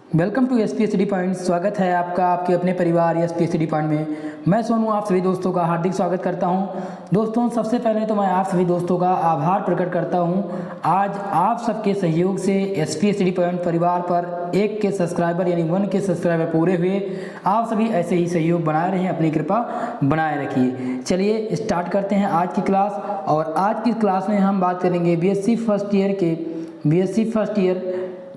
Welcome to एसपीएसडी point. स्वागत है आपका आपके अपने परिवार एसपीएसडी पॉइंट में। मैं सोनू आप सभी दोस्तों का हार्दिक स्वागत करता हूं। दोस्तों, सबसे पहले तो मैं आप सभी दोस्तों का आभार प्रकट करता हूं। आज आप सबके सहयोग से एसपीएसडी पॉइंट परिवार पर 1 के सब्सक्राइबर यानी 1 के सब्सक्राइबर पूरे हुए। आप सभी ऐसे ही सहयोग बनाए रहें, अपनी कृपा बनाए रखिए। चलिए स्टार्ट करते हैं आज की क्लास। और आज की क्लास में हम बात करेंगे BSc first year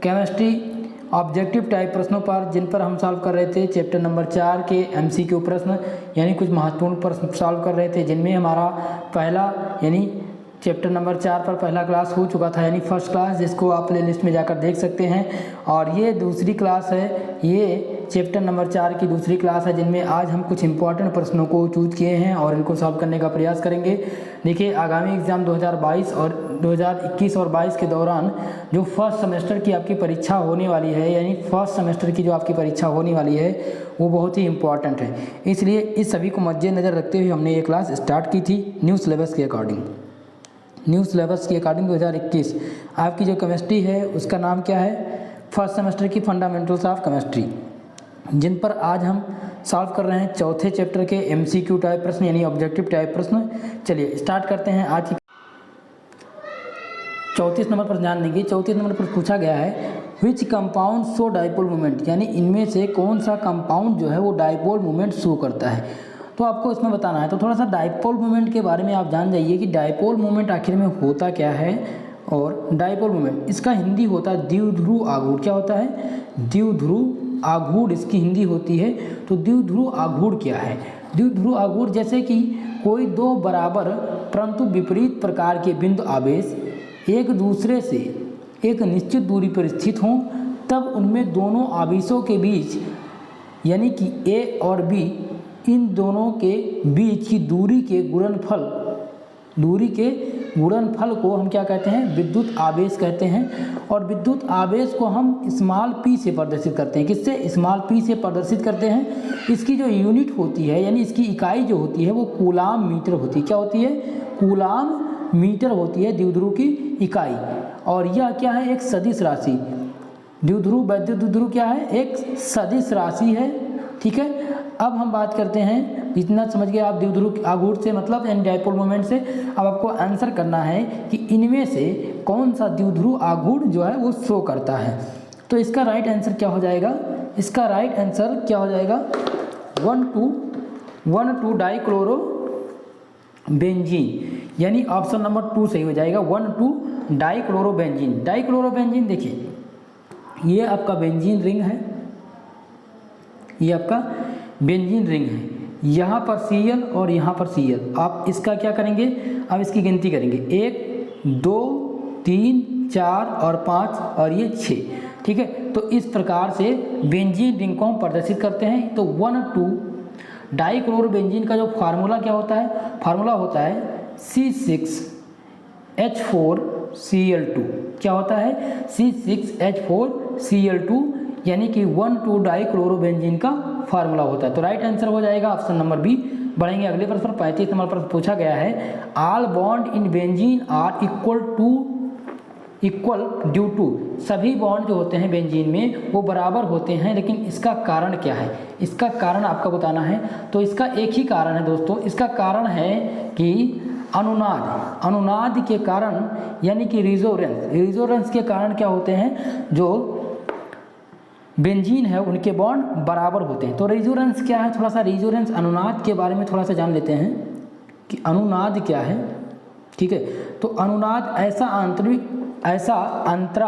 chemistry objective type प्रश्नों पर, जिन पर हम सॉल्व कर रहे थे चैप्टर नंबर 4 के एमसीक्यू प्रश्न यानी कुछ महत्वपूर्ण प्रश्न सॉल्व कर रहे थे, जिनमें हमारा पहला यानी चैप्टर नंबर 4 पर पहला क्लास हो चुका था यानी फर्स्ट क्लास, जिसको आप प्ले लिस्ट में जाकर देख सकते हैं। और ये दूसरी क्लास है, ये चैप्टर नंबर 4 की दूसरी क्लास है, जिनमें आज हम कुछ इंपॉर्टेंट प्रश्नों को चूज किए हैं और इनको सॉल्व करने का प्रयास करेंगे। देखिए, आगामी एग्जाम 2021 और 22 के दौरान जो फर्स्ट सेमेस्टर की आपकी परीक्षा होने वाली है, यानी फर्स्ट सेमेस्टर की जो आपकी परीक्षा होने वाली है वो बहुत ही इंपॉर्टेंट है। इसलिए इस सभी को मद्देनज़र रखते हुए हमने ये क्लास स्टार्ट की थी न्यू सिलेबस के अकॉर्डिंग। 2021 आपकी जो केमिस्ट्री है उसका नाम क्या है? फर्स्ट सेमेस्टर की फंडामेंटल्स ऑफ केमिस्ट्री, जिन पर आज हम सॉल्व कर रहे हैं चौथे चैप्टर के एमसीक्यू टाइप प्रश्न यानी ऑब्जेक्टिव टाइप प्रश्न। चलिए स्टार्ट करते हैं आज की 34 नंबर पर ध्यान देंगे। 34 नंबर पर पूछा गया है which compound show dipole moment, यानी इनमें से कौन सा कंपाउंड जो है वो डाइपोल मोमेंट शो करता है। तो आपको इसमें बताना है। तो थोड़ा सा डाइपोल मोमेंट के बारे में आप जान जाइए कि डाइपोल मोमेंट आखिर में होता क्या है। और डाइपोल मोमेंट इसका हिंदी होता है द्विध्रुव आघूर्ण। क्या होता है? द्विध्रुव आघूर्ण इसकी हिंदी होती है। तो द्विध्रुव आघूर्ण क्या है? द्विध्रुव आघूर्ण जैसे कि कोई दो बराबर परंतु विपरीत प्रकार के बिंदु आवेश एक दूसरे से एक निश्चित दूरी पर स्थित हों, तब उनमें दोनों आवेशों के बीच यानी कि ए और बी, इन दोनों के बीच की दूरी के गुणनफल को हम क्या कहते हैं? विद्युत आवेश कहते हैं। और विद्युत आवेश को हम स्मॉल p से प्रदर्शित करते हैं। किससे? स्मॉल p से प्रदर्शित करते हैं। इसकी जो यूनिट होती है यानी इसकी इकाई जो होती है वो कूलाम मीटर होती है। क्या होती है? कूलाम मीटर होती है द्विध्रुव की इकाई। और यह क्या है? एक सदिश राशि। द्विध्रुव वैद्युत द्विध्रुव क्या है? एक सदिश राशि है। ठीक है। अब हम बात करते हैं, इतना समझ गए आप द्विध्रुव आघूर्ण से मतलब यानी डाइपोल मोमेंट से। अब आपको आंसर करना है कि इनमें से कौन सा द्विध्रुव आघूर्ण जो है वो शो करता है। तो इसका राइट आंसर क्या हो जाएगा? इसका राइट आंसर क्या हो जाएगा? 1,2 डाइक्लोरो बेंजीन, यानी ऑप्शन नंबर 2 सही हो जाएगा। 1,2 डाइक्लोरो बेंजीन। डाइक्लोरो बेंजीन देखिए, ये आपका बेंजीन रिंग है, ये आपका बेंजीन रिंग है। यहाँ पर Cl और यहाँ पर Cl। आप इसका क्या करेंगे? अब इसकी गिनती करेंगे 1 2 3 4 और 5 और ये 6। ठीक है। तो इस प्रकार से बेंजीन रिंग को हम प्रदर्शित करते हैं। तो 1,2 डाइक्लोरो बेंजीन का जो फार्मूला क्या होता है? फार्मूला होता है C6H4Cl2। क्या होता है? C6H4Cl2, यानी कि 1,2 डाइक्लोरोबेंजीन का फार्मूला होता है। तो राइट आंसर हो जाएगा ऑप्शन नंबर बी। बढ़ेंगे अगले प्रश्न पर। 35 नंबर पर पूछा गया है all bond in benzene are equal due to, सभी बॉन्ड जो होते हैं बेंजीन में वो बराबर होते हैं, लेकिन इसका कारण क्या है? इसका कारण आपको बताना है। तो इसका एक ही कारण है दोस्तों। इसका कारण है कि अनुनाद के कारण यानी कि रिजोनेंस के कारण क्या होते हैं? जो बेंजीन है उनके बॉन्ड बराबर होते हैं। तो रेजोनेंस क्या है? थोड़ा सा रेजोनेंस अनुनाद के बारे में थोड़ा सा जान लेते हैं कि अनुनाद क्या है। ठीक है। तो अनुनाद ऐसा अंतरा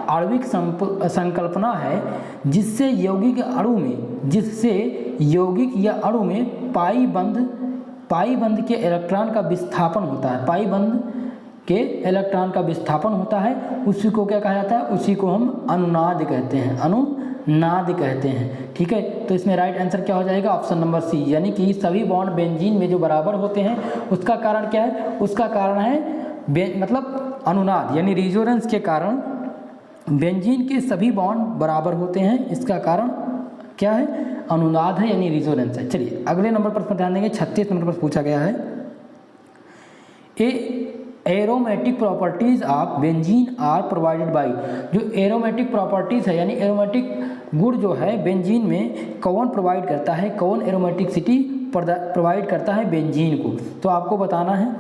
आणविक संकल्पना है जिससे यौगिक या अणु में पाई बंध के इलेक्ट्रॉन का विस्थापन होता है। पाई बंध के इलेक्ट्रॉन का विस्थापन होता है, उसी को क्या कहा जाता है? उसी को हम अनुनाद कहते हैं। अनुनाद कहते हैं। ठीक है। तो इसमें राइट आंसर क्या हो जाएगा? ऑप्शन नंबर सी, यानी कि सभी बॉन्ड बेंजीन में जो बराबर होते हैं उसका कारण क्या है? उसका कारण है मतलब अनुनाद, यानी रेजोनेंस के कारण बेंजीन के सभी बॉन्ड बराबर होते हैं। इसका कारण क्या है? अनुनाद है, यानी रेजोनेंस है। चलिए अगले नंबर पर ध्यान देंगे। 36 नंबर पर पूछा गया है aromatic properties of benzene are provided by, जो एरोमेटिक प्रॉपर्टीज है यानी एरोमेटिक गुण जो है बेंजीन में कौन प्रोवाइड करता है, कौन एरोमेटिसिटी प्रोवाइड करता है बेंजीन को, तो आपको बताना है।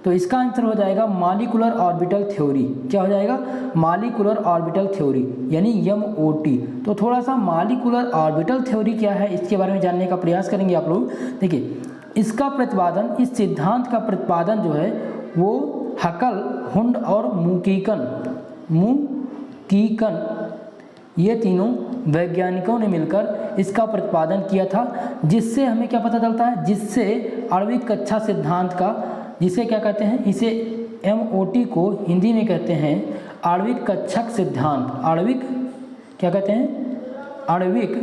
तो इसका आंसर हो जाएगा मॉलिक्यूलर ऑर्बिटल थ्योरी। क्या हो जाएगा? मॉलिक्यूलर ऑर्बिटल थ्योरी यानी MOT। तो थोड़ा सा मॉलिक्यूलर ऑर्बिटल थ्योरी क्या है इसके बारे में जानने का प्रयास करेंगे आप लोग। देखिए, इसका प्रतिपादन, इस सिद्धांत का प्रतिपादन जो है वो हकल, हुंड और मुकीकन ये तीनों वैज्ञानिकों ने मिलकर इसका प्रतिपादन किया था, जिससे हमें क्या पता चलता है, जिससे आणविक कक्षा सिद्धांत का, जिसे क्या कहते हैं, इसे MOT को हिंदी में कहते हैं आणविक कक्षक सिद्धांत। आणविक क्या कहते हैं? आणविक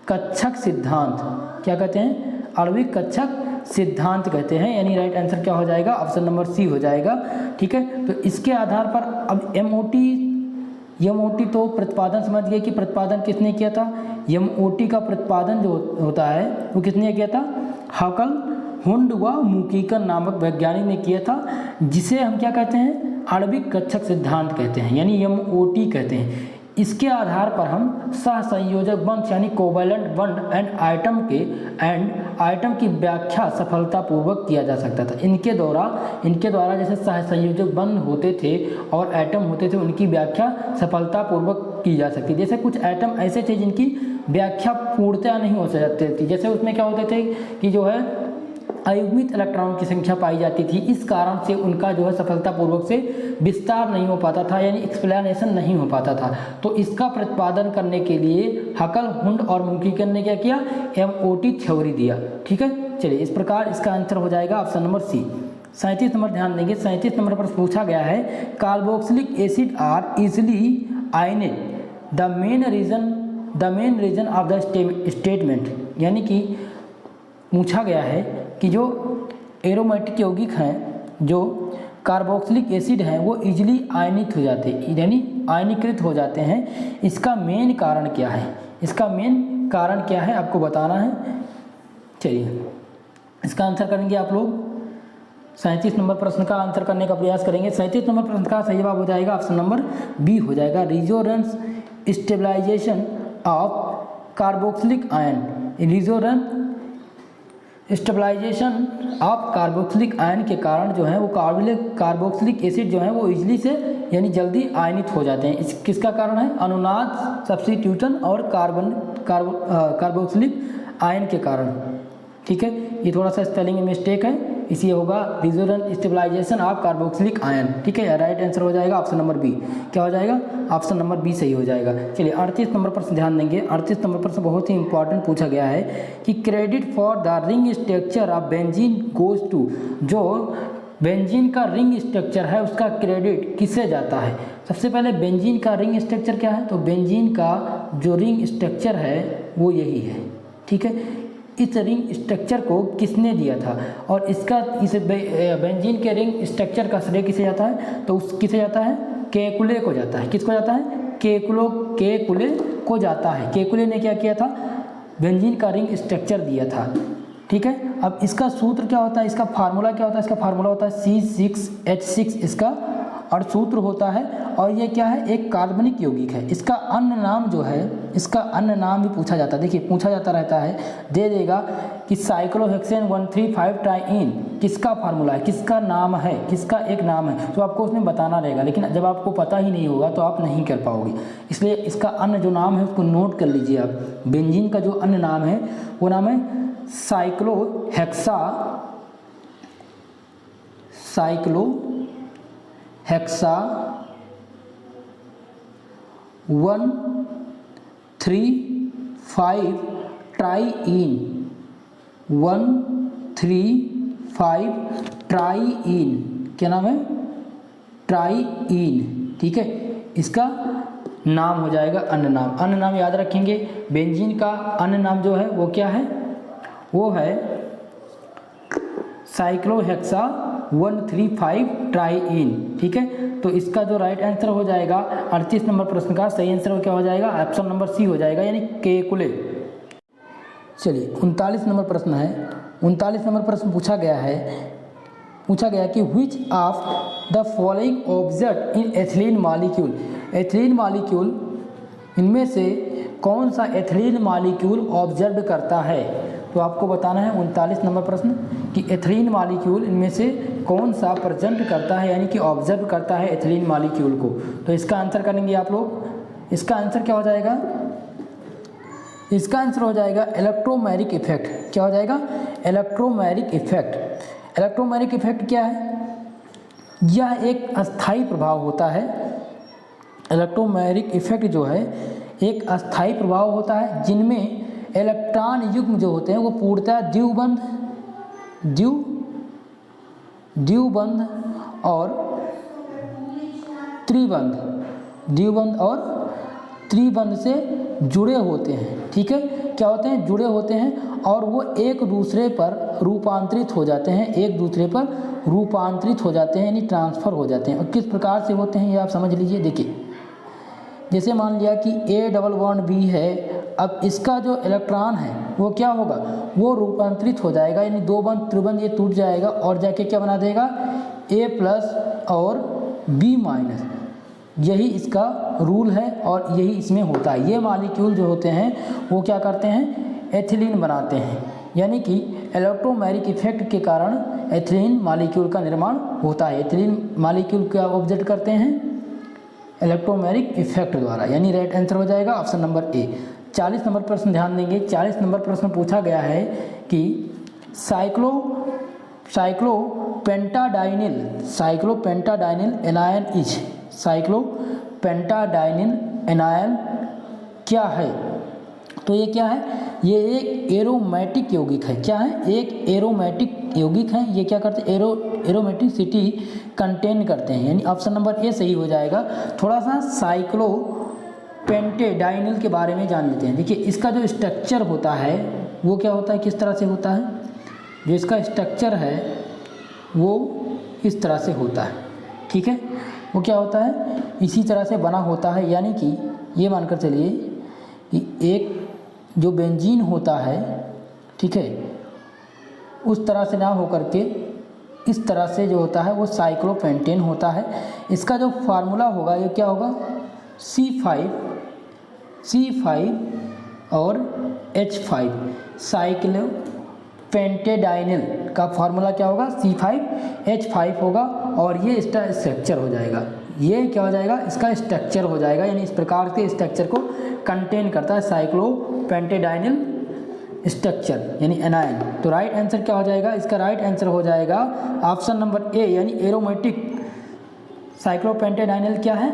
कक्षक सिद्धांत। क्या कहते हैं? आणविक कक्षक सिद्धांत कहते हैं। यानी राइट आंसर क्या हो जाएगा? ऑप्शन नंबर सी हो जाएगा। ठीक है, तो इसके आधार पर अब MOT तो प्रतिपादन समझ गए कि प्रतिपादन किसने किया था। MOT का प्रतिपादन जो होता है वो किसने किया था? हकल, हुंड व मुकीकन नामक वैज्ञानिक ने किया था, जिसे हम क्या कहते हैं? आणविक कक्षक सिद्धांत कहते हैं, यानी MOT कहते हैं। इसके आधार पर हम सहसंयोजक बंध यानी कोवैलेंट बंध एंड आइटम की व्याख्या सफलतापूर्वक किया जा सकता था। इनके द्वारा जैसे सहसंयोजक बंध होते थे और एटम होते थे, उनकी व्याख्या सफलतापूर्वक की जा सकती। जैसे कुछ एटम ऐसे थे जिनकी व्याख्या पूर्णतया नहीं हो सकती थी। जैसे उसमें क्या होते थे कि जो है अयुग्मित इलेक्ट्रॉन की संख्या पाई जाती थी, इस कारण से उनका जो है सफलतापूर्वक से विस्तार नहीं हो पाता था, यानी एक्सप्लेनेशन नहीं हो पाता था। तो इसका प्रतिपादन करने के लिए हकल, हुंड और मुकीकन ने क्या किया? MOT थ्योरी दिया। ठीक है, चलिए इस प्रकार इसका आंसर हो जाएगा ऑप्शन नंबर सी। 37 नंबर ध्यान देंगे। 37 नंबर पर पूछा गया है carboxylic acid are easily ionate the main reason of the statement. यानी कि पूछा गया है कि जो एरोमेटिक यौगिक हैं, जो कार्बोक्सिलिक एसिड हैं, वो इजीली आयनित हो जाते हैं, यानी आयनीकृत हो जाते हैं। इसका मेन कारण क्या है? इसका मेन कारण क्या है आपको बताना है। चलिए इसका आंसर करेंगे आप लोग। 37 नंबर प्रश्न का आंसर करने का प्रयास करेंगे। 37 नंबर प्रश्न का सही जवाब हो जाएगा ऑप्शन नंबर बी हो जाएगा, resonance stabilisation of carboxylic ion. Resonance stabilisation of carboxylic ion के कारण जो है वो कार्बोक्सिलिक एसिड जो है वो इजली से यानी जल्दी आयनित हो जाते हैं। इस किसका कारण है? अनुनाद सब्स्टिट्यूशन और कार्बोक्सिलिक आयन के कारण। ठीक है, ये थोड़ा सा स्पेलिंग मिस्टेक है, इसी होगा resonance stabilisation of carboxylic ion. ठीक है, राइट आंसर हो जाएगा ऑप्शन नंबर बी। क्या हो जाएगा? ऑप्शन नंबर बी सही हो जाएगा। चलिए 38 नंबर प्रश्न ध्यान देंगे। 38 नंबर प्रश्न बहुत ही इंपॉर्टेंट पूछा गया है कि credit for the ring structure of benzene goes to. जो बेंजीन का रिंग स्ट्रक्चर है उसका क्रेडिट किससे जाता है? सबसे पहले बेंजीन का रिंग स्ट्रक्चर क्या है? तो बेंजीन का जो रिंग स्ट्रक्चर है वो यही है। ठीक है, इस रिंग स्ट्रक्चर को किसने दिया था? और इस बेंजीन के रिंग स्ट्रक्चर का श्रेय किसे जाता है? तो किसे जाता है? केकुले को जाता है। किसको जाता है? केकुले को जाता है। केकुले ने क्या किया था? बेंजीन का रिंग स्ट्रक्चर दिया था। ठीक है, अब इसका सूत्र क्या होता है? इसका फार्मूला क्या होता है? इसका फार्मूला होता है C6H6 इसका और सूत्र होता है। और ये क्या है? एक कार्बनिक यौगिक है। इसका अन्य नाम जो है, इसका अन्य नाम भी पूछा जाता है। देखिए पूछा जाता रहता है, दे देगा कि साइक्लोहेक्सेन 135 ट्राइइन किसका फार्मूला है, किसका नाम है, किसका एक नाम है, तो आपको उसमें बताना रहेगा। लेकिन जब आपको पता ही नहीं होगा तो आप नहीं कर पाओगे। इसलिए इसका अन्य जो नाम है उसको नोट कर लीजिए आप। बेंजीन का जो अन्य नाम है वो नाम है साइक्लोहेक्सा 135 ट्राइइन 135 ट्राइइन क्या नाम है? ट्राइइन। ठीक है, इसका नाम हो जाएगा अन्य नाम। अन्य नाम याद रखेंगे। बेंजीन का अन्य नाम जो है वो क्या है? वो है साइक्लोहेक्सा 135 ट्राइइन। ठीक है, तो इसका जो राइट आंसर हो जाएगा 38 नंबर प्रश्न का सही आंसर क्या हो जाएगा? ऑप्शन नंबर सी हो जाएगा, यानी केकुले। चलिए 39 नंबर प्रश्न है। 39 नंबर प्रश्न पूछा गया कि which of the following object in ethylene molecule. Ethylene molecule इनमें से कौन सा एथिलीन मॉलिक्यूल ऑब्जर्व करता है? तो आपको बताना है 39 नंबर प्रश्न कि एथिलीन मॉलिक्यूल इनमें से कौन सा प्रेजेंट करता है, यानी कि ऑब्जर्व करता है एथिलीन मॉलिक्यूल को। तो इसका आंसर करेंगे आप लोग। इसका आंसर क्या हो जाएगा? इसका आंसर हो जाएगा इलेक्ट्रोमैरिक इफेक्ट। क्या हो जाएगा? Electromeric effect. इलेक्ट्रोमैरिक इफेक्ट क्या है? यह एक अस्थायी प्रभाव होता है। इलेक्ट्रोमैरिक इफेक्ट जो है एक अस्थायी प्रभाव होता है जिनमें इलेक्ट्रॉन युग्म जो होते हैं वो पूर्णतः द्विबंध और त्रिबंध से जुड़े होते हैं। ठीक है, क्या होते हैं? जुड़े होते हैं और वो एक दूसरे पर रूपांतरित हो जाते हैं, यानी ट्रांसफ़र हो जाते हैं। और किस प्रकार से होते हैं ये आप समझ लीजिए। देखिए, जैसे मान लिया कि A डबल बॉन्ड B है, अब इसका जो इलेक्ट्रॉन है वो क्या होगा? वो रूपांतरित हो जाएगा, यानी दो बंध त्रिबंध ये टूट जाएगा और जाके क्या बना देगा? A+ और B-। यही इसका रूल है और यही इसमें होता है। ये मॉलिक्यूल जो होते हैं वो क्या करते हैं? एथिलीन बनाते हैं, यानी कि इलेक्ट्रोमैरिक इफेक्ट के कारण एथिलीन मॉलिक्यूल का निर्माण होता है। एथिलीन मॉलिक्यूल क्या ऑब्जर्व करते हैं? इलेक्ट्रोमैरिक इफेक्ट द्वारा, यानी राइट आंसर हो जाएगा ऑप्शन नंबर ए। 40 नंबर प्रश्न ध्यान देंगे। 40 नंबर प्रश्न पूछा गया है कि साइक्लोपेंटाडाइनिल एनायन क्या है? तो ये क्या है? ये एक एरोमेटिक यौगिक है। क्या है? एक एरोमेटिक यौगिक है। ये क्या करते हैं? एरोमेटिसिटी कंटेन करते हैं, यानी ऑप्शन नंबर ए सही हो जाएगा। थोड़ा सा साइक्लोपेंटाडाइनिल के बारे में जान लेते हैं। देखिए, इसका जो स्ट्रक्चर होता है वो क्या होता है, किस तरह से होता है? जो इसका स्ट्रक्चर है वो इस तरह से होता है। ठीक है, वो क्या होता है? इसी तरह से बना होता है, यानी कि ये मानकर चलिए कि एक जो बेंजीन होता है, ठीक है, उस तरह से ना होकर के इस तरह से जो होता है वो साइक्लोपेंटेन होता है। इसका जो फार्मूला होगा ये क्या होगा? C5 और H5। साइक्लोपेंटाडाइनिल का फार्मूला क्या होगा? C5H5 होगा और ये इसका स्ट्रक्चर हो जाएगा। ये क्या हो जाएगा? इसका स्ट्रक्चर हो जाएगा, यानी इस प्रकार के स्ट्रक्चर को कंटेन करता है साइक्लोपेंटाडाइनिल स्ट्रक्चर, यानी एनायन। तो राइट आंसर क्या हो जाएगा? इसका राइट आंसर हो जाएगा ऑप्शन नंबर ए, यानी एरोमेटिक। साइक्लोपेंटाडाइनिल क्या है?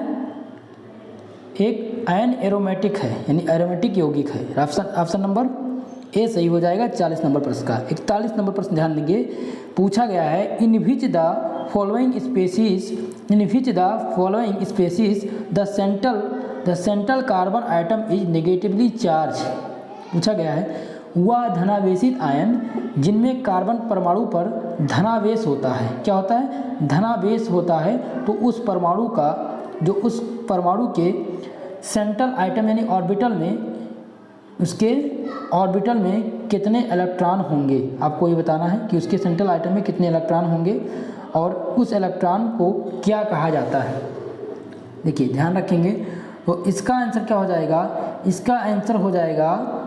एक आयन एरोमेटिक है, यानी एरोमेटिक यौगिक है। ऑप्शन नंबर ए सही हो जाएगा 40 नंबर प्रश्न का। 41 नंबर प्रश्न ध्यान देंगे। पूछा गया है in which the following species the central carbon atom is negatively charge. पूछा गया है वह धनावेशित आयन जिनमें कार्बन परमाणु पर धनावेश होता है। क्या होता है? धनावेश होता है। तो उस परमाणु के सेंट्रल आइटम यानी ऑर्बिटल में, उसके ऑर्बिटल में कितने इलेक्ट्रॉन होंगे? आपको ये बताना है कि उसके सेंट्रल आइटम में कितने इलेक्ट्रॉन होंगे और उस इलेक्ट्रॉन को क्या कहा जाता है। देखिए, ध्यान रखेंगे। तो इसका आंसर क्या हो जाएगा? इसका आंसर हो जाएगा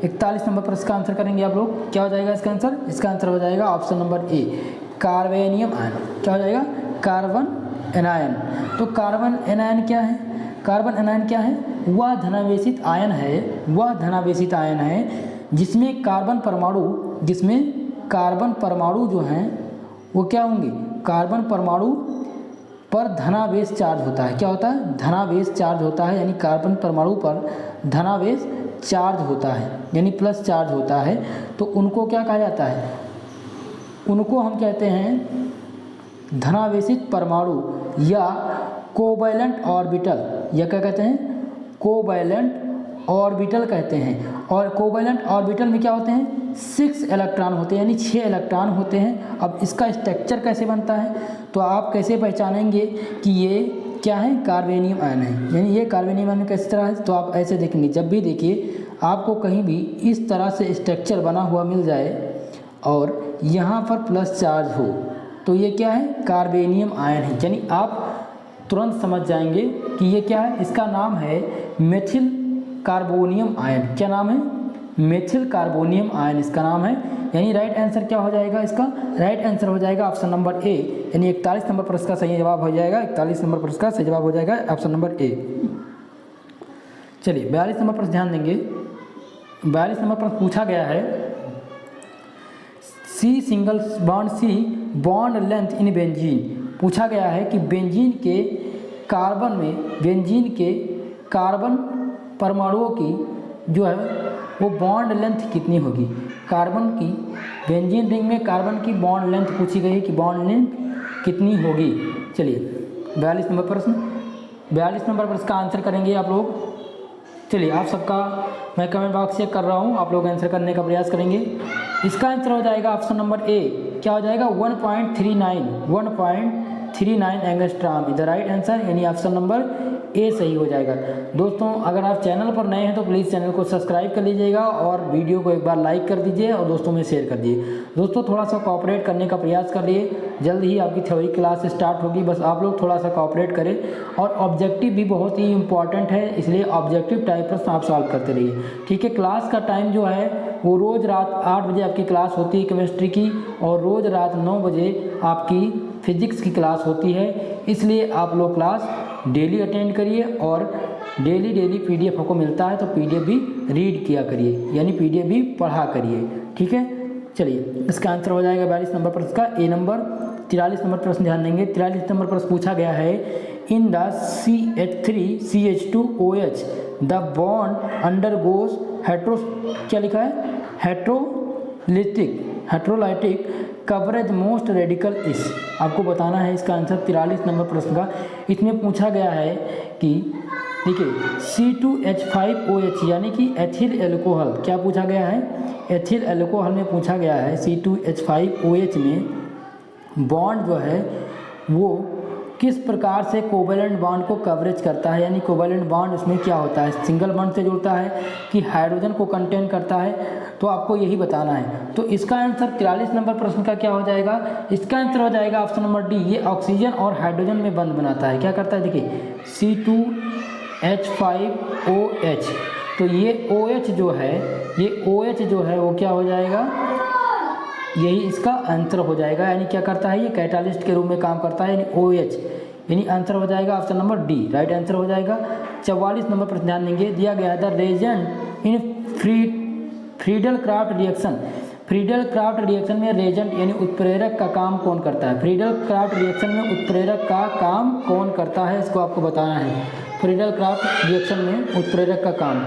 41 नंबर प्रश्न का आंसर करेंगे आप लोग। क्या हो जाएगा इसका आंसर? इसका आंसर हो जाएगा ऑप्शन नंबर ए, कार्बेनियम आयन। क्या हो जाएगा? Carbon anion. तो कार्बन एनायन क्या है? कार्बन एनायन क्या है? वह धनावेशित आयन है जिसमें कार्बन परमाणु जो हैं वो क्या होंगे? कार्बन परमाणु पर धनावेश चार्ज होता है। क्या होता है? धनावेश चार्ज होता है, यानी कार्बन परमाणु पर धनावेश चार्ज होता है, यानी प्लस चार्ज होता है। तो उनको क्या कहा जाता है? उनको हम कहते हैं धनावेशित परमाणु या कोवैलेंट ऑर्बिटल, या क्या कहते हैं? कोवैलेंट ऑर्बिटल कहते हैं। और कोवैलेंट ऑर्बिटल में क्या होते हैं? 6 इलेक्ट्रॉन होते हैं, यानी 6 इलेक्ट्रॉन होते हैं। अब इसका स्ट्रक्चर कैसे बनता है? तो आप कैसे पहचानेंगे कि ये क्या है? कार्बेनियम आयन है, यानी ये कार्बेनियम आयन किस तरह है? तो आप ऐसे देखेंगे, जब भी देखिए आपको कहीं भी इस तरह से स्ट्रक्चर बना हुआ मिल जाए और यहाँ पर प्लस चार्ज हो, तो ये क्या है? कार्बेनियम आयन है। यानी आप तुरंत समझ जाएंगे कि ये क्या है। इसका नाम है मेथिल कार्बोनियम आयन। क्या नाम है? मेथिल कार्बोनियम आयन इसका नाम है। यानी राइट आंसर क्या हो जाएगा इसका? राइट आंसर हो जाएगा ऑप्शन नंबर ए, यानी 41 नंबर प्रश्न का सही जवाब हो जाएगा। 41 नंबर प्रश्न का सही जवाब हो जाएगा ऑप्शन नंबर ए। चलिए 42 नंबर प्रश्न ध्यान देंगे। 42 नंबर प्रश्न पूछा गया है, C single bond C bond length in benzene. पूछा गया है कि बेंजीन के कार्बन में, बेंजीन के कार्बन परमाणुओं की जो है वो बॉन्ड लेंथ कितनी होगी? कार्बन की, बेंजीन रिंग में कार्बन की बॉन्ड लेंथ पूछी गई है कि बॉन्ड लेंथ कितनी होगी। चलिए 42 नंबर प्रश्न, 42 नंबर प्रश्न का आंसर करेंगे आप लोग। चलिए आप सबका मैं कमेंट बॉक्स चेक कर रहा हूँ, आप लोग आंसर करने का प्रयास करेंगे। इसका आंसर हो जाएगा ऑप्शन नंबर ए। क्या हो जाएगा? 1.39 angstrom is the right answer, यानी ऑप्शन नंबर ए सही हो जाएगा। दोस्तों अगर आप चैनल पर नए हैं तो प्लीज़ चैनल को सब्सक्राइब कर लीजिएगा और वीडियो को एक बार लाइक कर दीजिए और दोस्तों में शेयर कर दीजिए। दोस्तों थोड़ा सा कोऑपरेट करने का प्रयास करिए, जल्द ही आपकी थ्योरी क्लास स्टार्ट होगी, बस आप लोग थोड़ा सा कोऑपरेट करें। और ऑब्जेक्टिव भी बहुत ही इंपॉर्टेंट है, इसलिए ऑब्जेक्टिव टाइप प्रश्न आप सॉल्व करते रहिए, ठीक है। क्लास का टाइम जो है वो रोज़ रात 8 बजे आपकी क्लास होती है केमिस्ट्री की, और रोज़ रात 9 बजे आपकी फिजिक्स की क्लास होती है। इसलिए आप लोग क्लास डेली अटेंड करिए और डेली पीडीएफ आपको मिलता है तो पीडीएफ भी रीड किया करिए, यानी पीडीएफ भी पढ़ा करिए, ठीक है। चलिए इसका आंसर हो जाएगा 42 नंबर प्रश्न का ए नंबर। 43 नंबर प्रश्न ध्यान देंगे। 43 नंबर प्रश्न पूछा गया है, in the CH3CH2OH the bond undergoes hetero, क्या लिखा है? हेट्रोलाइटिक कवरेज मोस्ट रेडिकल इस। आपको बताना है इसका आंसर 43 नंबर प्रश्न का। इसमें पूछा गया है कि देखिए C2H5OH यानी कि एथिल एल्कोहल, क्या पूछा गया है? एथिल एल्कोहल में पूछा गया है C2H5OH में बॉन्ड जो है वो किस प्रकार से कोवेलेंट बॉन्ड को कवरेज करता है, यानी कोवेलेंट बॉन्ड उसमें क्या होता है, सिंगल बॉन्ड से जुड़ता है कि हाइड्रोजन को कंटेन करता है, तो आपको यही बताना है। तो इसका आंसर 43 नंबर प्रश्न का क्या हो जाएगा? इसका आंसर हो जाएगा ऑप्शन नंबर डी, ये ऑक्सीजन और हाइड्रोजन में बंध बनाता है। क्या करता है? देखिए C2H5OH, तो ये OH जो है, ये OH जो है वो क्या हो जाएगा? यही इसका आंसर हो जाएगा, यानी क्या करता है? ये कैटालिस्ट के रूप में काम करता है, यानी OH, यानी आंसर हो जाएगा option number D, right answer हो जाएगा। 44 नंबर पर ध्यान देंगे। दिया गया है the reagent in Friedel Crafts reaction. Friedel Crafts reaction में रेजेंट यानी उत्प्रेरक का काम कौन करता है? फ्रीडल क्राफ्ट रिएक्शन में उत्प्रेरक का काम कौन करता है, इसको आपको बताना है। फ्रीडल क्राफ्ट रिएक्शन में उत्प्रेरक का काम,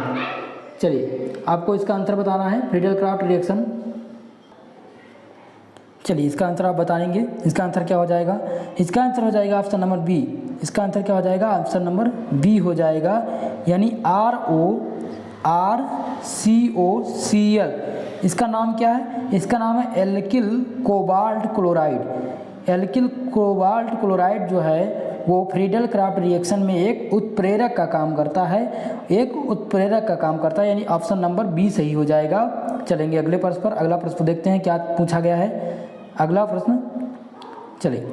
चलिए आपको इसका आंसर बताना है। फ्रीडल क्राफ्ट रिएक्शन, चलिए इसका आंसर आप बताएंगे। इसका आंसर क्या हो जाएगा? इसका आंसर हो जाएगा ऑप्शन नंबर बी। इसका आंसर क्या हो जाएगा? ऑप्शन नंबर बी हो जाएगा, यानी ROCOCl। इसका नाम क्या है? इसका नाम है alkyl cobalt chloride. Alkyl cobalt chloride जो है वो फ्रीडल क्राफ्ट रिएक्शन में एक उत्प्रेरक का काम करता है, एक उत्प्रेरक का काम करता है, यानी ऑप्शन नंबर बी सही हो जाएगा। चलेंगे अगले प्रश्न पर। अगला प्रश्न देखते हैं क्या पूछा गया है। अगला प्रश्न, चलिए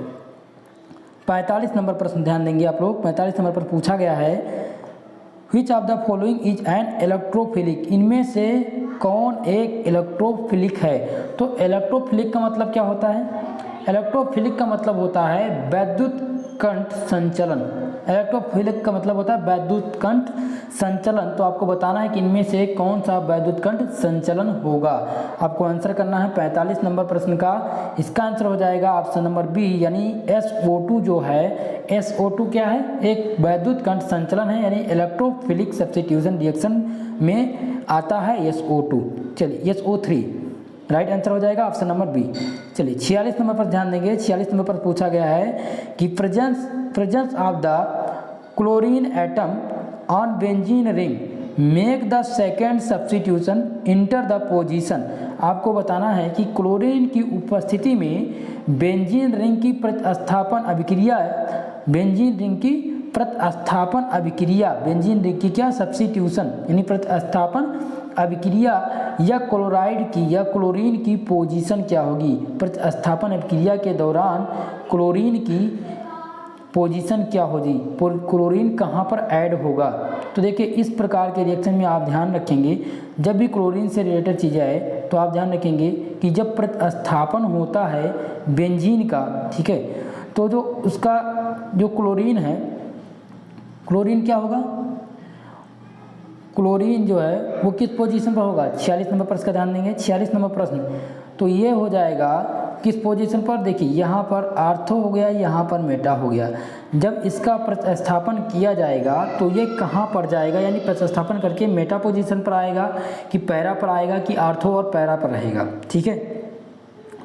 45 नंबर प्रश्न ध्यान देंगे आप लोग। 45 नंबर पर पूछा गया है, which of the following is an electrophilic. इनमें से कौन एक इलेक्ट्रोफिलिक है? तो इलेक्ट्रोफिलिक का मतलब क्या होता है? इलेक्ट्रोफिलिक का मतलब होता है वैद्युत कंठ संचलन। इलेक्ट्रोफिलिक का मतलब होता है वैद्युत कंठ संचलन। तो आपको बताना है कि इनमें से कौन सा वैद्युत कंठ संचलन होगा। आपको आंसर करना है 45 नंबर प्रश्न का। इसका आंसर हो जाएगा ऑप्शन नंबर बी, यानी SO2 जो है, SO2 क्या है? एक वैद्युत कंठ संचलन है, यानी इलेक्ट्रोफिलिक सब्स्टिट्यूशन रिएक्शन में आता है SO2। चलिए SO3 राइट आंसर हो जाएगा ऑप्शन नंबर बी। चलिए 46 नंबर पर ध्यान देंगे। 46 नंबर पर पूछा गया है कि presence of the chlorine atom on benzene ring make the second substitution enter the position. आपको बताना है कि क्लोरीन की उपस्थिति में बेंजीन रिंग की प्रतिस्थापन अभिक्रिया, बेंजीन रिंग की प्रतिस्थापन अभिक्रिया, बेंजीन रिंग की क्या? सब्स्टिट्यूशन यानी प्रतिस्थापन अभिक्रिया या क्लोराइड की या क्लोरीन की पोजीशन क्या होगी? प्रतिस्थापन अभिक्रिया के दौरान क्लोरीन की पोजीशन क्या होगी, क्लोरीन कहाँ पर ऐड होगा। तो देखिए इस प्रकार के रिएक्शन में आप ध्यान रखेंगे, जब भी क्लोरीन से रिलेटेड चीज़ें आए तो आप ध्यान रखेंगे कि जब प्रतिस्थापन होता है बेंजीन का, ठीक है, तो जो उसका जो क्लोरीन है, क्लोरीन क्या होगा, क्लोरीन जो है वो किस पोजीशन पर होगा, 46 नंबर प्रश्न का ध्यान देंगे, 46 नंबर प्रश्न। तो ये हो जाएगा किस पोजीशन पर, देखिए यहाँ पर आर्थो हो गया, यहाँ पर मेटा हो गया। जब इसका प्रतिस्थापन किया जाएगा तो ये कहाँ पर जाएगा, यानी प्रतिस्थापन करके मेटा पोजीशन पर आएगा कि पैरा पर आएगा कि आर्थो और पैरा पर रहेगा, ठीक है।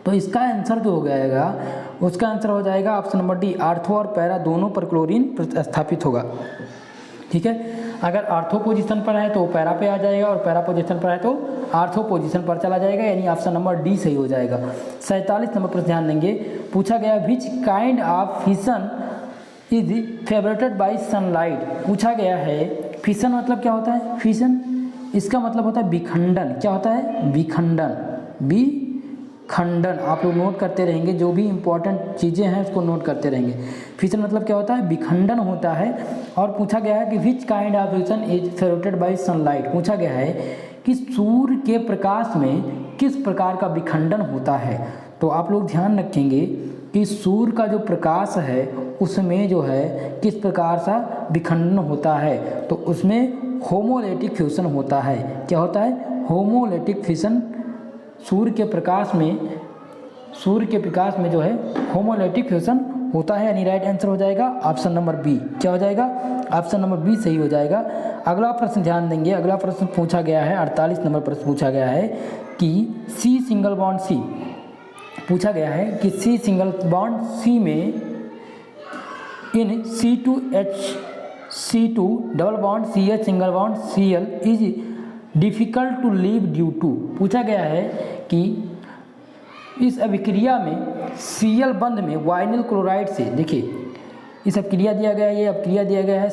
तो इसका आंसर जो हो जाएगा, उसका आंसर हो जाएगा ऑप्शन नंबर डी, आर्थो और पैरा दोनों पर क्लोरीन प्रतिस्थापित होगा, ठीक है। अगर आर्थो पोजीशन पर है तो पैरा पे आ जाएगा और पैरा पोजीशन पर है तो आर्थो पोजीशन पर चला जाएगा, यानी ऑप्शन नंबर डी सही हो जाएगा। 47 नंबर पर ध्यान देंगे, पूछा गया which kind of fission is favoured by sunlight. पूछा गया है फिशन मतलब क्या होता है, फिशन इसका मतलब होता है विखंडन। क्या होता है, विखंडन, विखंडन। आप लोग नोट करते रहेंगे, जो भी इंपॉर्टेंट चीज़ें हैं उसको नोट करते रहेंगे। फिशन मतलब क्या होता है, विखंडन होता है। और पूछा गया है कि which kind of fission is favoured by sunlight. पूछा गया है कि सूर्य के प्रकाश में किस प्रकार का विखंडन होता है। तो आप लोग ध्यान रखेंगे कि सूर्य का जो प्रकाश है उसमें जो है किस प्रकार सा विखंडन होता है, तो उसमें होमोलैटिक फ्यूजन होता है। क्या होता है, होमोलैटिक फ्यूजन। सूर्य के प्रकाश में जो है होमोलैटिक फ्यूजन होता है, यानी राइट आंसर हो जाएगा ऑप्शन नंबर बी। क्या हो जाएगा, ऑप्शन नंबर बी सही हो जाएगा। अगला प्रश्न ध्यान देंगे, अगला प्रश्न पूछा गया है 48 नंबर प्रश्न पूछा गया है कि सी सिंगल बॉन्ड सी, पूछा गया है कि सी सिंगल बॉन्ड सी में in C2H double bond CH single bond Cl is difficult to leave due to. पूछा गया है कि इस अभिक्रिया में Cl बंध में वाइनिल क्लोराइड से, देखिए इस अभिक्रिया दिया गया है, ये अभिक्रिया दिया गया है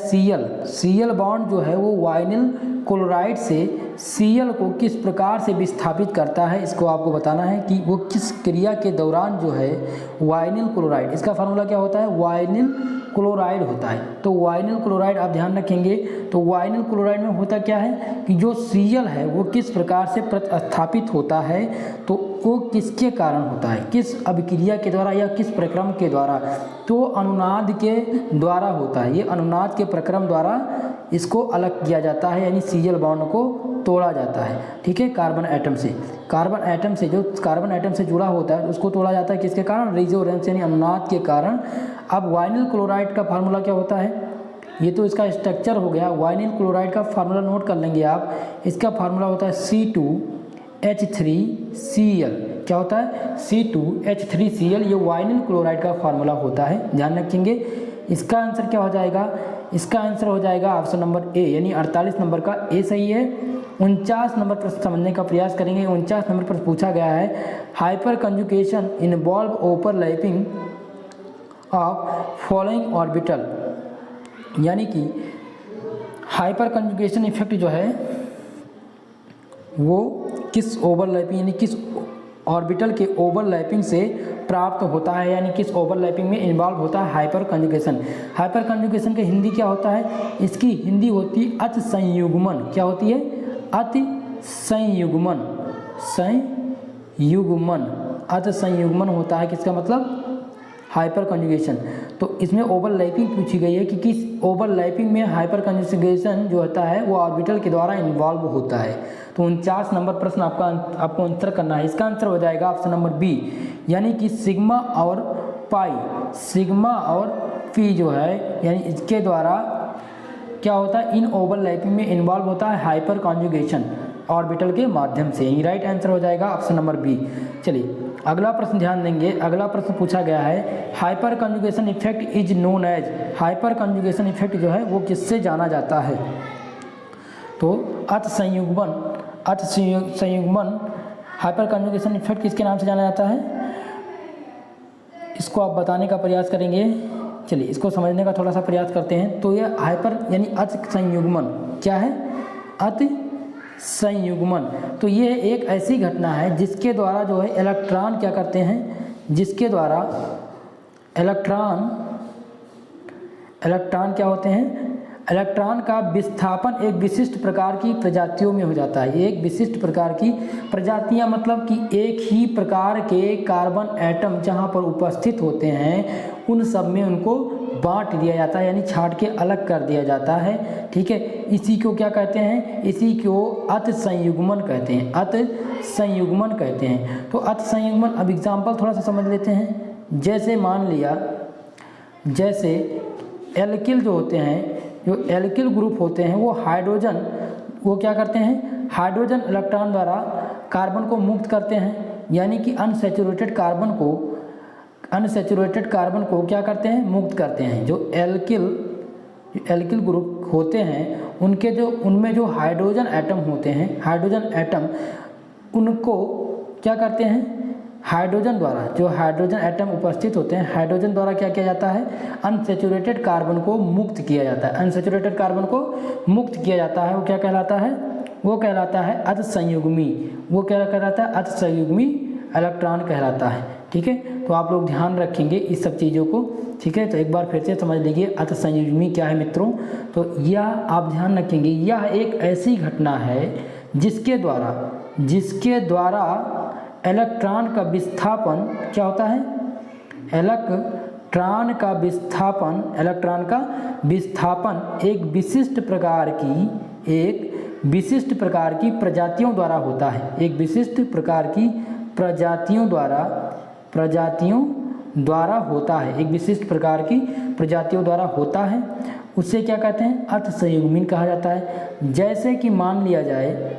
Cl बॉन्ड जो है वो वाइनिल क्लोराइड से Cl को किस प्रकार से विस्थापित करता है, इसको आपको बताना है कि वो किस क्रिया के दौरान जो है वाइनिल क्लोराइड, इसका फार्मूला क्या होता है, वाइनिल क्लोराइड होता है। तो वाइनिल क्लोराइड आप ध्यान रखेंगे, तो वाइनिल क्लोराइड में होता क्या है कि जो Cl है वो किस प्रकार से प्रतिस्थापित होता है, तो वो किसके कारण होता है, किस अभिक्रिया के द्वारा या किस प्रक्रम के द्वारा, तो अनुनाद के द्वारा होता है। ये अनुनाद के प्रक्रम द्वारा इसको अलग किया जाता है, यानी Cl बॉन्ड को तोड़ा जाता है, ठीक है। कार्बन एटम से जो कार्बन एटम से जुड़ा होता है उसको तोड़ा जाता है, किसके कारण, रेजोनेंस यानी अनुनाद के कारण। अब वाइनिल क्लोराइड का फार्मूला क्या होता है, ये तो इसका स्ट्रक्चर हो गया। वाइनिल क्लोराइड का फार्मूला नोट कर लेंगे आप, इसका फार्मूला होता है C2H3Cl। क्या होता है, C2H3Cl, ये वाइनिल क्लोराइड का फार्मूला होता है, ध्यान रखेंगे। इसका आंसर क्या हो जाएगा, इसका आंसर हो जाएगा ऑप्शन नंबर ए, यानी 48 नंबर का ए सही है। 49 नंबर प्रश्न समझने का प्रयास करेंगे। 49 नंबर पर पूछा गया है hyper conjugation involve overlapping of following orbital, यानी कि हाइपर कंजुगेशन इफेक्ट जो है वो किस ओवरलैपिंग यानी किस ऑर्बिटल के ओवरलैपिंग से प्राप्त होता है, यानी किस ओवरलैपिंग में इन्वॉल्व होता है हाइपर कंजुगेशन। हाइपर कंजुगेशन की हिंदी क्या होता है, इसकी हिंदी होती है अति संयुग्मन। क्या होती है, अति संयुग्मन, अति संयुग्मन होता है, किसका मतलब हाइपर कंजुगेशन। तो इसमें ओवरलैपिंग पूछी गई है कि किस ओवरलैपिंग में हाइपर कंजुगेशन जो होता है वो ऑर्बिटल के द्वारा इन्वॉल्व होता है। तो 49 नंबर प्रश्न आपको आंसर करना है, इसका आंसर हो जाएगा ऑप्शन नंबर बी, यानी कि सिग्मा और पी जो है, यानी इसके द्वारा क्या होता है, इन ओवरलैपिंग में इन्वॉल्व होता है हाइपर कंजुगेशन ऑर्बिटल के माध्यम से, यानी राइट आंसर हो जाएगा ऑप्शन नंबर बी। चलिए अगला प्रश्न ध्यान देंगे। अगला प्रश्न पूछा गया है hyperconjugation effect is known as, hyperconjugation effect जो है वो किससे जाना जाता है, तो अति संयुग्मन हाइपर कंजुगेशन इफेक्ट किसके नाम से जाना जाता है, इसको आप बताने का प्रयास करेंगे। चलिए इसको समझने का थोड़ा सा प्रयास करते हैं। तो यह हाइपर यानी अति संयुग्मन क्या है, अति संयुग्मन। तो ये एक ऐसी घटना है जिसके द्वारा जो है इलेक्ट्रॉन क्या करते हैं, जिसके द्वारा इलेक्ट्रॉन इलेक्ट्रॉन क्या होते हैं? इलेक्ट्रॉन का विस्थापन एक विशिष्ट प्रकार की प्रजातियों में हो जाता है। एक विशिष्ट प्रकार की प्रजातियां मतलब कि एक ही प्रकार के कार्बन एटम जहां पर उपस्थित होते हैं उन सब में उनको बांट दिया जाता है, यानी छांट के अलग कर दिया जाता है। ठीक है, इसी को क्या कहते हैं? इसी को अत संयुग्मन कहते हैं। अत संयुग्मन कहते हैं। तो अत संयुग्मन, अब एग्जाम्पल थोड़ा सा समझ लेते हैं। जैसे मान लिया, जैसे एल्किल जो होते हैं, जो एल्किल ग्रुप होते हैं वो हाइड्रोजन, वो क्या करते हैं? हाइड्रोजन इलेक्ट्रॉन द्वारा कार्बन को मुक्त करते हैं, यानी कि अनसैचुरेटेड कार्बन को क्या करते हैं? मुक्त करते हैं। जो एल्किल ग्रुप होते हैं उनमें जो हाइड्रोजन एटम होते हैं, हाइड्रोजन एटम उनको क्या करते हैं? हाइड्रोजन द्वारा, जो हाइड्रोजन एटम उपस्थित होते हैं, हाइड्रोजन द्वारा क्या किया जाता है? अनसैचुरेटेड कार्बन को मुक्त किया जाता है। अनसैचुरेटेड कार्बन को मुक्त किया जाता है, वो क्या कहलाता है? वो कहलाता है अत संयुग्मी। वो क्या कहलाता है? अत संयुग्मी इलेक्ट्रॉन कहलाता है। ठीक है, तो आप लोग ध्यान रखेंगे इस सब चीज़ों को। ठीक है, तो एक बार फिर से समझ लीजिए अत संयुग्मी क्या है मित्रों। तो यह आप ध्यान रखेंगे, यह एक ऐसी घटना है जिसके द्वारा इलेक्ट्रॉन का विस्थापन क्या होता है? इलेक्ट्रॉन का विस्थापन एक विशिष्ट प्रकार की प्रजातियों द्वारा होता है। एक विशिष्ट प्रकार की प्रजातियों द्वारा होता है। एक विशिष्ट प्रकार की प्रजातियों द्वारा होता है। उससे क्या कहते हैं? अत संयुग्मन कहा जाता है। जैसे कि मान लिया जाए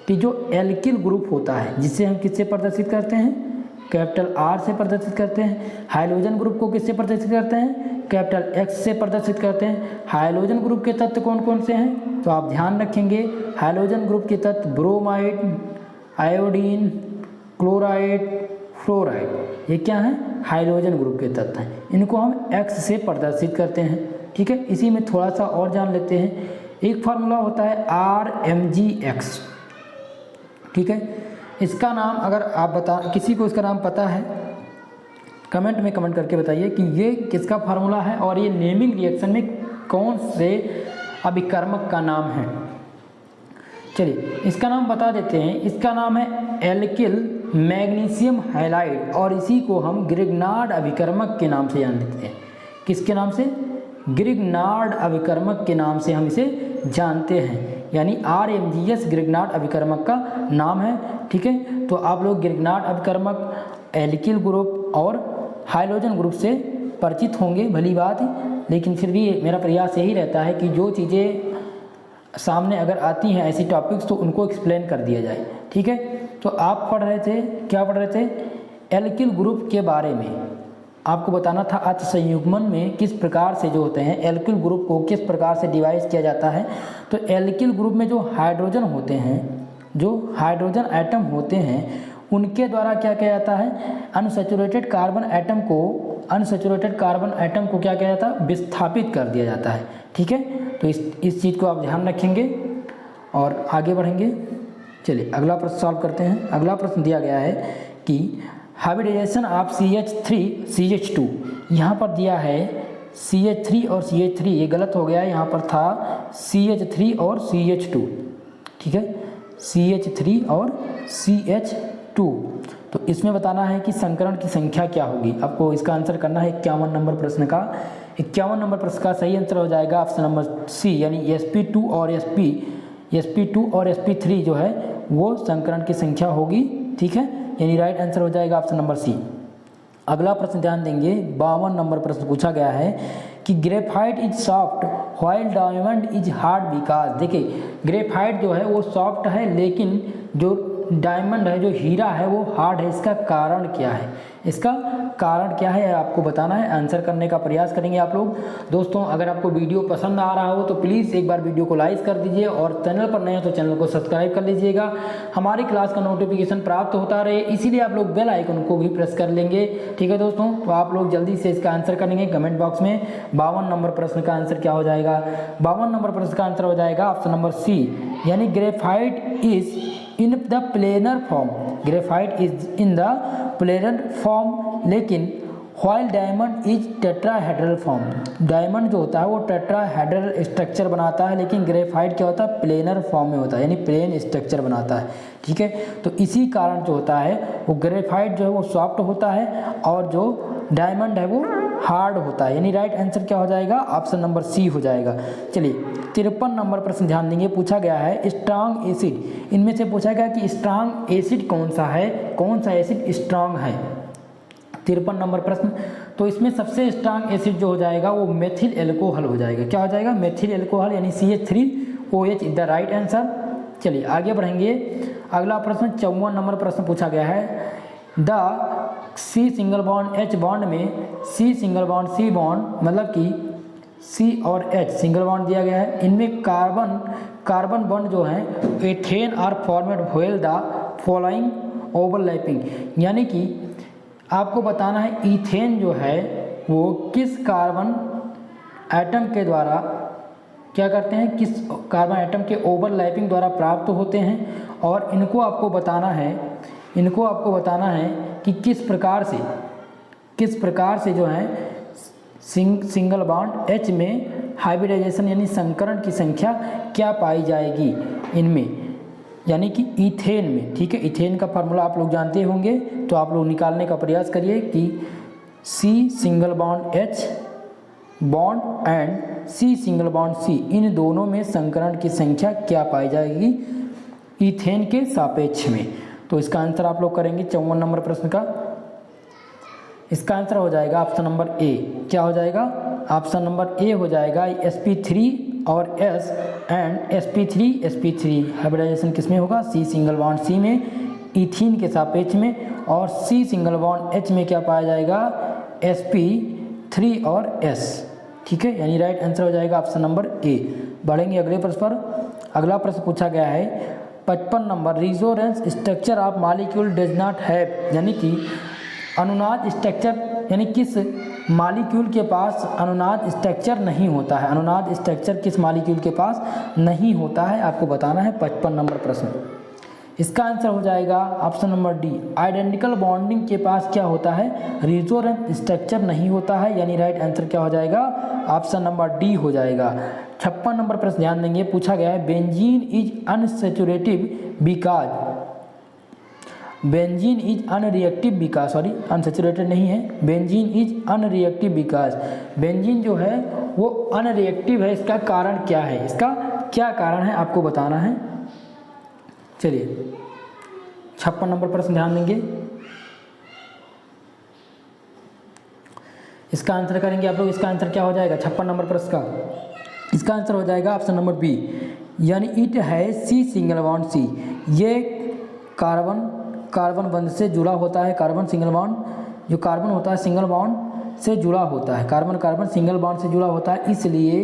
कि जो एल्किल ग्रुप होता है, जिसे हम किससे प्रदर्शित करते हैं? कैपिटल आर से प्रदर्शित करते हैं। हाइड्रोजन ग्रुप को किससे प्रदर्शित करते हैं? कैपिटल एक्स से प्रदर्शित करते हैं। हाइड्रोजन ग्रुप के तत्व कौन कौन से हैं? तो आप ध्यान रखेंगे, हाइड्रोजन ग्रुप के तत्व ब्रोमाइड, आयोडीन, क्लोराइड, फ्लोराइड, ये क्या है? हाइड्रोजन ग्रुप के तत्व हैं। इनको हम एक्स से प्रदर्शित करते हैं। ठीक है, इसी में थोड़ा सा और जान लेते हैं। एक फार्मूला होता है RMgX। ठीक है, इसका नाम अगर आप किसी को इसका नाम पता है कमेंट में कमेंट करके बताइए कि ये किसका फार्मूला है और ये नेमिंग रिएक्शन में कौन से अभिकर्मक का नाम है। चलिए इसका नाम बता देते हैं। इसका नाम है एल्किल मैग्नीशियम हैलाइड और इसी को हम ग्रिग्नार्ड अभिकर्मक के नाम से जान देते हैं। किसके नाम से? ग्रिग्नार्ड अभिकर्मक के नाम से हम इसे जानते हैं, यानी RMgS ग्रिग्नार्ड अभिकर्मक का नाम है। ठीक है, तो आप लोग ग्रिग्नार्ड अभिकर्मक, एल्किल ग्रुप और हाइड्रोजन ग्रुप से परिचित होंगे, भली बात है। लेकिन फिर भी मेरा प्रयास यही रहता है कि जो चीज़ें सामने अगर आती हैं ऐसी टॉपिक्स तो उनको एक्सप्लेन कर दिया जाए। ठीक है, तो आप पढ़ रहे थे, क्या पढ़ रहे थे? एल्किल ग्रुप के बारे में आपको बताना था। अत संयुग्मन में किस प्रकार से जो होते हैं एल्किल ग्रुप को किस प्रकार से डिवाइड किया जाता है। तो एल्किल ग्रुप में जो हाइड्रोजन होते हैं, जो हाइड्रोजन एटम होते हैं, उनके द्वारा क्या किया जाता है? अनसैचुरेटेड कार्बन एटम को क्या किया जाता है? विस्थापित कर दिया जाता है। ठीक है, तो इस चीज़ को आप ध्यान रखेंगे और आगे बढ़ेंगे। चलिए अगला प्रश्न सॉल्व करते हैं। अगला प्रश्न दिया गया है कि हाइब्रिडाइजेशन ऑफ CH3CH2, यहाँ पर दिया है CH3 और CH3, ये गलत हो गया है, यहाँ पर था CH3 और CH2। ठीक है, CH3 और CH2। तो इसमें बताना है कि संकरण की संख्या क्या होगी। आपको इसका आंसर करना है 51 नंबर प्रश्न का। 51 नंबर प्रश्न का सही आंसर हो जाएगा ऑप्शन नंबर सी, यानी sp2 और sp3 जो है वो संकरण की संख्या होगी। ठीक है, यानी राइट आंसर हो जाएगा ऑप्शन नंबर सी। अगला प्रश्न ध्यान देंगे, 52 नंबर प्रश्न पूछा गया है कि graphite is soft while diamond is hard because. देखिए ग्रेफाइट जो है वो सॉफ्ट है, लेकिन जो डायमंड है, जो हीरा है, वो हार्ड है। इसका कारण क्या है? इसका कारण क्या है आपको बताना है, आंसर करने का प्रयास करेंगे आप लोग। दोस्तों अगर आपको वीडियो पसंद आ रहा हो तो प्लीज़ एक बार वीडियो को लाइक कर दीजिए और चैनल पर नए हो तो चैनल को सब्सक्राइब कर लीजिएगा। हमारी क्लास का नोटिफिकेशन प्राप्त होता रहे, इसीलिए आप लोग बेल आइकन को भी प्रेस कर लेंगे। ठीक है दोस्तों, तो आप लोग जल्दी से इसका आंसर करेंगे कमेंट बॉक्स में। 52 नंबर प्रश्न का आंसर क्या हो जाएगा? 52 नंबर प्रश्न का आंसर हो जाएगा ऑप्शन नंबर सी, यानी graphite is in the planar form. Graphite is in the planar form, लेकिन while diamond is tetrahedral form, diamond जो होता है वो टेट्राहेड्रल स्ट्रक्चर बनाता है, लेकिन ग्रेफाइट क्या होता है, प्लेनर फॉर्म में होता है, यानी प्लेन स्ट्रक्चर बनाता है। ठीक है, तो इसी कारण जो होता है वो ग्रेफाइट जो है वो सॉफ्ट होता है और जो डायमंड है वो हार्ड होता है, यानी राइट आंसर क्या हो जाएगा, ऑप्शन नंबर सी हो जाएगा। चलिए 53 नंबर प्रश्न ध्यान देंगे, पूछा गया है स्ट्रांग एसिड, इनमें से पूछा गया कि स्ट्रांग एसिड कौन सा है, कौन सा एसिड स्ट्रांग है। 53 नंबर प्रश्न, तो इसमें सबसे स्ट्रांग एसिड जो हो जाएगा वो मेथिल एल्कोहल हो जाएगा। क्या हो जाएगा, मेथिल एल्कोहल, यानी CH3OH is the right answer. चलिए आगे बढ़ेंगे, अगला प्रश्न 54 नंबर प्रश्न पूछा गया है, the C single bond H bond में C single bond C bond मतलब कि C और H सिंगल बॉन्ड दिया गया है, इनमें कार्बन बॉन्ड जो है ethane are formed while the following overlapping, यानी कि आपको बताना है इथेन जो है वो किस कार्बन एटम के द्वारा क्या करते हैं, किस कार्बन एटम के ओवरलैपिंग द्वारा प्राप्त होते हैं, और इनको आपको बताना है कि किस प्रकार से जो है सिंगल बॉन्ड H में हाइब्रिडाइजेशन यानी संकरण की संख्या क्या पाई जाएगी इनमें, यानी कि इथेन में। ठीक है, इथेन का फार्मूला आप लोग जानते होंगे, तो आप लोग निकालने का प्रयास करिए कि C single bond H bond and C single bond C, इन दोनों में संकरण की संख्या क्या पाई जाएगी इथेन के सापेक्ष में। तो इसका आंसर आप लोग करेंगे 54 नंबर प्रश्न का, इसका आंसर हो जाएगा ऑप्शन नंबर ए। क्या हो जाएगा, ऑप्शन नंबर ए हो जाएगा। sp3 और S एंड sp3 हाइब्रिडाइजेशन किस में होगा, C सिंगल बॉन्ड C में इथीन के सापेक्ष में, और C सिंगल बॉन्ड H में क्या पाया जाएगा, sp3 और S। ठीक है, यानी राइट आंसर हो जाएगा ऑप्शन नंबर ए। बढ़ेंगे अगले प्रश्न पर, अगला प्रश्न पूछा गया है 55 number, resonance structure of molecule does not have, यानी कि अनुनाद स्ट्रक्चर, यानी किस मॉलिक्यूल के पास अनुनाद स्ट्रक्चर नहीं होता है, अनुनाद स्ट्रक्चर किस मॉलिक्यूल के पास नहीं होता है, आपको बताना है 55 नंबर प्रश्न। इसका आंसर हो जाएगा option number D, identical bonding के पास क्या होता है, रिजोनेंस स्ट्रक्चर नहीं होता है, यानी राइट आंसर क्या हो जाएगा, ऑप्शन नंबर डी हो जाएगा। 56 नंबर प्रश्न ध्यान देंगे, पूछा गया है benzene is unsaturative because, benzene is unreactive because, sorry unsaturated नहीं है, benzene is unreactive because, benzene जो है वो अनरिएक्टिव है, इसका कारण क्या है, इसका क्या कारण है आपको बताना है। चलिए 56 नंबर प्रश्न ध्यान देंगे, इसका आंसर करेंगे आप लोग। इसका आंसर क्या हो जाएगा 56 नंबर प्रश्न का, इसका आंसर हो जाएगा ऑप्शन नंबर बी, यानी इट है C सिंगल बॉन्ड C, ये कार्बन बंध से जुड़ा होता है, कार्बन सिंगल बॉन्ड जो कार्बन होता है सिंगल बॉन्ड से जुड़ा होता है, कार्बन सिंगल बॉन्ड से जुड़ा होता है, इसलिए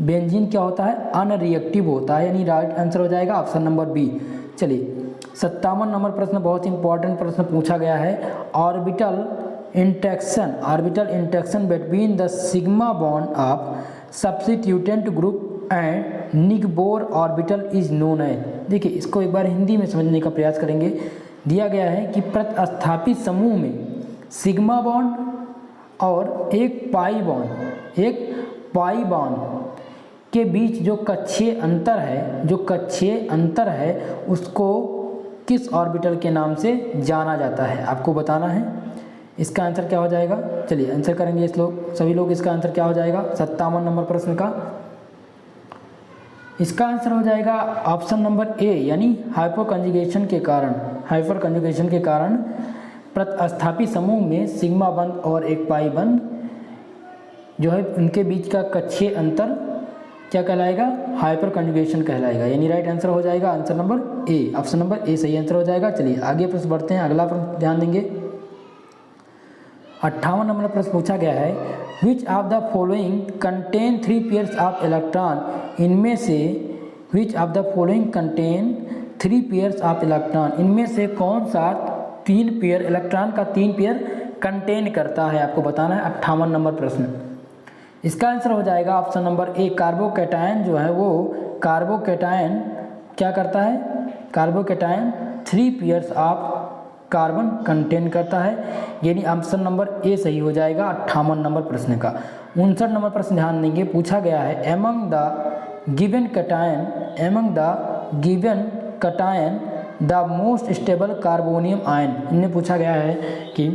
बेंजीन क्या होता है, अनरिएक्टिव होता है, यानी राइट आंसर हो जाएगा ऑप्शन नंबर बी। चलिए 57 नंबर प्रश्न बहुत इंपॉर्टेंट प्रश्न पूछा गया है, orbital interaction between the sigma bond of substituent group and neighbour orbital is known है। देखिए इसको एक बार हिंदी में समझने का प्रयास करेंगे। दिया गया है कि प्रतिस्थापित समूह में सिग्मा बॉन्ड और एक पाई बॉन्ड के बीच जो कक्षीय अंतर है उसको किस ऑर्बिटल के नाम से जाना जाता है, आपको बताना है। इसका आंसर क्या हो जाएगा, चलिए आंसर करेंगे सभी लोग। इसका आंसर क्या हो जाएगा 57 नंबर प्रश्न का, इसका आंसर हो जाएगा ऑप्शन नंबर ए, यानी हाइपर कंजुगेशन के कारण प्रतिस्थापित समूह में सिग्मा बंध और एक पाई बंध जो है उनके बीच का कक्षीय अंतर क्या कहलाएगा, हाइपर कंजुगेशन कहलाएगा, यानी राइट आंसर हो जाएगा answer number A, option number A सही आंसर हो जाएगा। चलिए आगे प्रश्न बढ़ते हैं, अगला प्रश्न ध्यान देंगे। 58 नंबर प्रश्न पूछा गया है, which of the following contain 3 pairs of electron, इनमें से which of the following contain 3 pairs of electron, इनमें से कौन सा 3 पेयर इलेक्ट्रॉन का 3 पेयर कंटेन करता है, आपको बताना है। 58 नंबर प्रश्न, इसका आंसर हो जाएगा ऑप्शन नंबर ए, कार्बोकैटायन जो है वो कार्बोकैटायन क्या करता है, carbocation 3 pairs of carbon contain करता है, यानी ऑप्शन नंबर ए सही हो जाएगा 58 नंबर प्रश्न का। 59 नंबर प्रश्न ध्यान देंगे, पूछा गया है among the given cation the most stable carbonium ion. इनमें पूछा गया है कि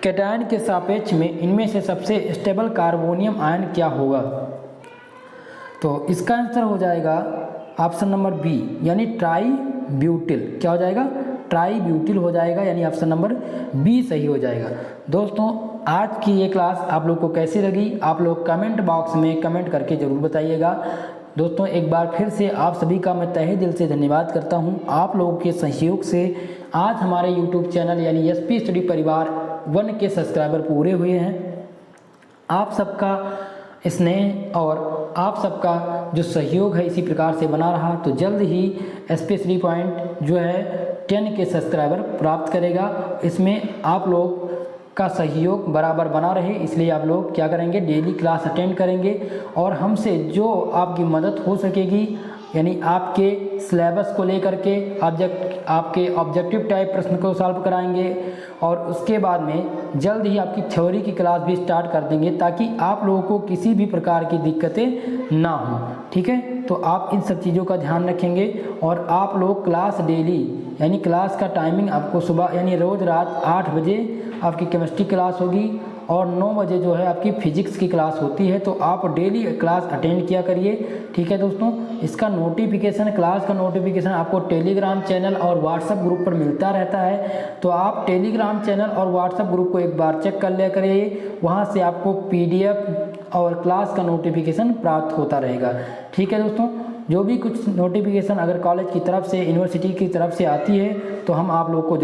कैटायन के सापेक्ष में इनमें से सबसे स्टेबल कार्बोनियम आयन क्या होगा। तो इसका आंसर हो जाएगा ऑप्शन नंबर बी, यानी ट्राई ब्यूटिल। क्या हो जाएगा? ट्राई ब्यूटिल हो जाएगा, यानी ऑप्शन नंबर बी सही हो जाएगा। दोस्तों आज की ये क्लास आप लोग को कैसी लगी, आप लोग कमेंट बॉक्स में कमेंट करके ज़रूर बताइएगा। दोस्तों एक बार फिर से आप सभी का मैं तहे दिल से धन्यवाद करता हूँ। आप लोगों के सहयोग से आज हमारे YouTube चैनल यानी एसपी स्टडी परिवार 1 के सब्सक्राइबर पूरे हुए हैं। आप सबका स्नेह और आप सबका जो सहयोग है इसी प्रकार से बना रहा तो जल्द ही एसपी स्टडी पॉइंट जो है 10 के सब्सक्राइबर प्राप्त करेगा। इसमें आप लोग का सहयोग बराबर बना रहे, इसलिए आप लोग क्या करेंगे, डेली क्लास अटेंड करेंगे और हमसे जो आपकी मदद हो सकेगी, यानी आपके सिलेबस को लेकर के आपके ऑब्जेक्टिव टाइप प्रश्न को सॉल्व कराएंगे और उसके बाद में जल्द ही आपकी थ्योरी की क्लास भी स्टार्ट कर देंगे ताकि आप लोगों को किसी भी प्रकार की दिक्कतें ना हो। ठीक है, तो आप इन सब चीज़ों का ध्यान रखेंगे और आप लोग क्लास डेली यानी क्लास का टाइमिंग आपको सुबह यानी रोज़ रात 8 बजे आपकी केमिस्ट्री क्लास होगी और 9 बजे जो है आपकी फिजिक्स की क्लास होती है, तो आप डेली क्लास अटेंड किया करिए। ठीक है दोस्तों, इसका नोटिफिकेशन, क्लास का नोटिफिकेशन आपको टेलीग्राम चैनल और व्हाट्सएप ग्रुप पर मिलता रहता है, तो आप टेलीग्राम चैनल और व्हाट्सएप ग्रुप को एक बार चेक कर लिया करिए, वहाँ से आपको PDF और क्लास का नोटिफिकेशन प्राप्त होता रहेगा। ठीक है दोस्तों, जो भी कुछ नोटिफिकेशन अगर कॉलेज की तरफ से, यूनिवर्सिटी की तरफ से आती है तो हम आप लोग को